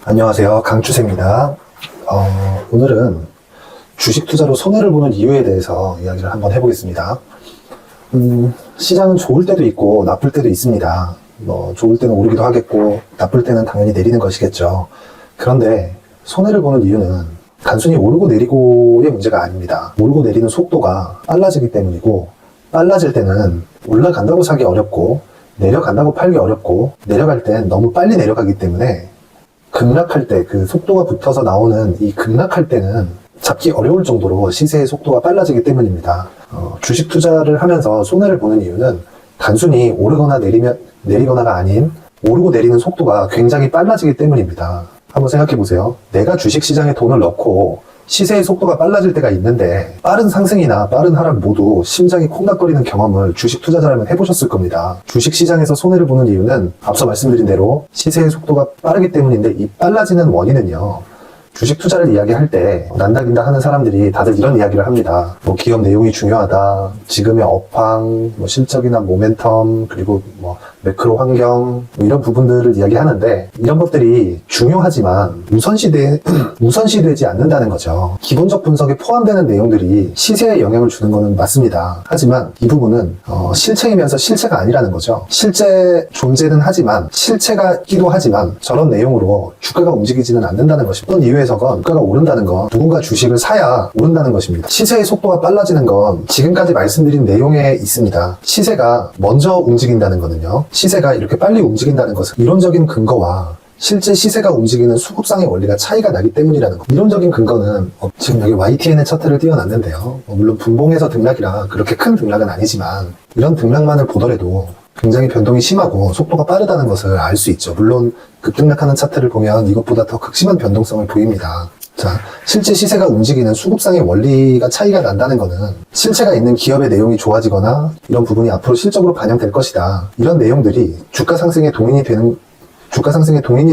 안녕하세요. 강추세입니다. 오늘은 주식 투자로 손해를 보는 이유에 대해서 이야기를 한번 해보겠습니다. 시장은 좋을 때도 있고 나쁠 때도 있습니다. 좋을 때는 오르기도 하겠고 나쁠 때는 당연히 내리는 것이겠죠. 그런데 손해를 보는 이유는 단순히 오르고 내리고의 문제가 아닙니다. 오르고 내리는 속도가 빨라지기 때문이고, 빨라질 때는 올라간다고 사기 어렵고 내려간다고 팔기 어렵고, 내려갈 땐 너무 빨리 내려가기 때문에 급락할 때 그 속도가 붙어서 나오는 이 급락할 때는 잡기 어려울 정도로 시세의 속도가 빨라지기 때문입니다. 주식 투자를 하면서 손해를 보는 이유는 단순히 오르거나 내리거나가 아닌 오르고 내리는 속도가 굉장히 빨라지기 때문입니다. 한번 생각해 보세요. 내가 주식 시장에 돈을 넣고 시세의 속도가 빨라질 때가 있는데, 빠른 상승이나 빠른 하락 모두 심장이 콩닥거리는 경험을 주식 투자자라면 해보셨을 겁니다. 주식 시장에서 손해를 보는 이유는 앞서 말씀드린 대로 시세의 속도가 빠르기 때문인데, 이 빨라지는 원인은요, 주식 투자를 이야기할 때 난다긴다 하는 사람들이 다들 이런 이야기를 합니다. 기업 내용이 중요하다, 지금의 업황, 실적이나 모멘텀, 그리고 매크로 환경, 이런 부분들을 이야기하는데, 이런 것들이 중요하지만 우선시되지 않는다는 거죠. 기본적 분석에 포함되는 내용들이 시세에 영향을 주는 것은 맞습니다. 하지만 이 부분은 실체이면서 실체가 아니라는 거죠. 실제 존재는 하지만, 실체가 있기도 하지만 저런 내용으로 주가가 움직이지는 않는다는 것입니다. 어떤 이유에서건 주가가 오른다는 건 누군가 주식을 사야 오른다는 것입니다. 시세의 속도가 빨라지는 건 지금까지 말씀드린 내용에 있습니다. 시세가 먼저 움직인다는 거는요, 시세가 이렇게 빨리 움직인다는 것은 이론적인 근거와 실제 시세가 움직이는 수급상의 원리가 차이가 나기 때문이라는 것. 이론적인 근거는 지금 여기 YTN의 차트를 띄워놨는데요, 물론 분봉에서 등락이라 그렇게 큰 등락은 아니지만 이런 등락만을 보더라도 굉장히 변동이 심하고 속도가 빠르다는 것을 알 수 있죠. 물론 급등락하는 차트를 보면 이것보다 더 극심한 변동성을 보입니다. 자, 실제 시세가 움직이는 수급상의 원리가 차이가 난다는 것은 실체가 있는 기업의 내용이 좋아지거나 이런 부분이 앞으로 실적으로 반영될 것이다, 이런 내용들이 주가 상승에 동인이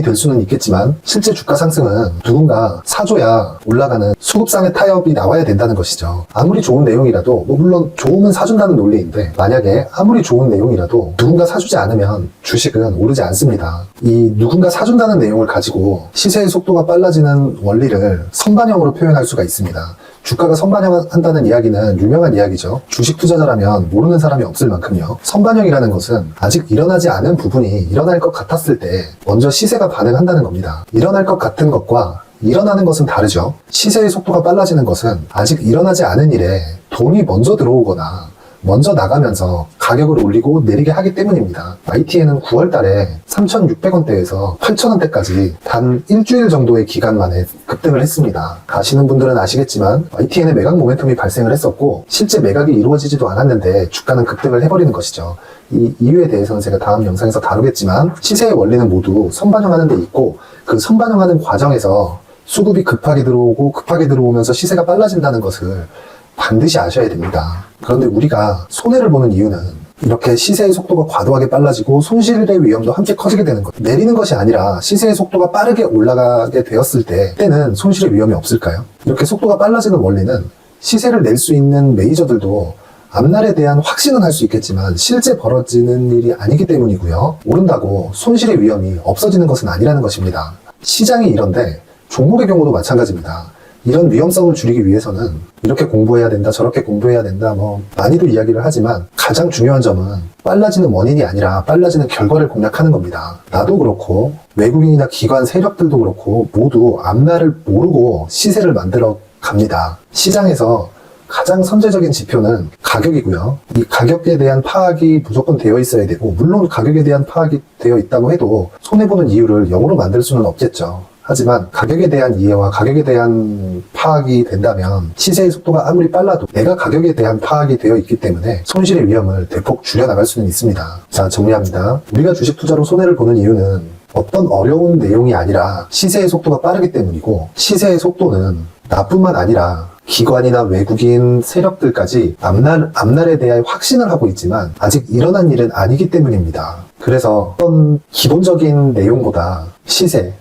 될 수는 있겠지만, 실제 주가 상승은 누군가 사줘야 올라가는 수급상의 타협이 나와야 된다는 것이죠. 아무리 좋은 내용이라도, 물론 좋으면 사준다는 논리인데, 만약에 아무리 좋은 내용이라도 누군가 사주지 않으면 주식은 오르지 않습니다. 이 누군가 사준다는 내용을 가지고 시세의 속도가 빨라지는 원리를 선반영으로 표현할 수가 있습니다. 주가가 선반영한다는 이야기는 유명한 이야기죠. 주식 투자자라면 모르는 사람이 없을 만큼요. 선반영이라는 것은 아직 일어나지 않은 부분이 일어날 것 같았을 때 먼저 시세가 반응한다는 겁니다. 일어날 것 같은 것과 일어나는 것은 다르죠. 시세의 속도가 빨라지는 것은 아직 일어나지 않은 일에 돈이 먼저 들어오거나 먼저 나가면서 가격을 올리고 내리게 하기 때문입니다. YTN은 9월 달에 3,600원대에서 8,000원대까지 단 일주일 정도의 기간 만에 급등을 했습니다. 아시는 분들은 아시겠지만 YTN의 매각 모멘텀이 발생을 했었고, 실제 매각이 이루어지지도 않았는데 주가는 급등을 해버리는 것이죠. 이 이유에 대해서는 제가 다음 영상에서 다루겠지만, 시세의 원리는 모두 선반영하는 데 있고, 그 선반영하는 과정에서 수급이 급하게 들어오면서 시세가 빨라진다는 것을 반드시 아셔야 됩니다. 그런데 우리가 손해를 보는 이유는 이렇게 시세의 속도가 과도하게 빨라지고 손실의 위험도 함께 커지게 되는 거예요. 내리는 것이 아니라 시세의 속도가 빠르게 올라가게 되었을 때는 손실의 위험이 없을까요? 이렇게 속도가 빨라지는 원리는 시세를 낼 수 있는 메이저들도 앞날에 대한 확신은 할 수 있겠지만 실제 벌어지는 일이 아니기 때문이고요. 오른다고 손실의 위험이 없어지는 것은 아니라는 것입니다. 시장이 이런데 종목의 경우도 마찬가지입니다. 이런 위험성을 줄이기 위해서는 이렇게 공부해야 된다, 저렇게 공부해야 된다, 많이도 이야기를 하지만 가장 중요한 점은 빨라지는 원인이 아니라 빨라지는 결과를 공략하는 겁니다. 나도 그렇고 외국인이나 기관 세력들도 그렇고 모두 앞날을 모르고 시세를 만들어 갑니다. 시장에서 가장 선제적인 지표는 가격이고요. 이 가격에 대한 파악이 무조건 되어 있어야 되고, 물론 가격에 대한 파악이 되어 있다고 해도 손해보는 이유를 0으로 만들 수는 없겠죠. 하지만 가격에 대한 이해와 가격에 대한 파악이 된다면 시세의 속도가 아무리 빨라도 내가 가격에 대한 파악이 되어 있기 때문에 손실의 위험을 대폭 줄여나갈 수는 있습니다. 자, 정리합니다. 우리가 주식 투자로 손해를 보는 이유는 어떤 어려운 내용이 아니라 시세의 속도가 빠르기 때문이고, 시세의 속도는 나뿐만 아니라 기관이나 외국인 세력들까지 앞날에 대한 확신을 하고 있지만 아직 일어난 일은 아니기 때문입니다. 그래서 어떤 기본적인 내용보다 시세,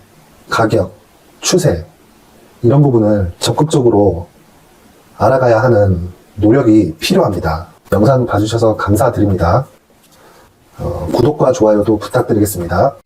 가격, 추세, 이런 부분을 적극적으로 알아가야 하는 노력이 필요합니다. 영상 봐주셔서 감사드립니다. 구독과 좋아요도 부탁드리겠습니다.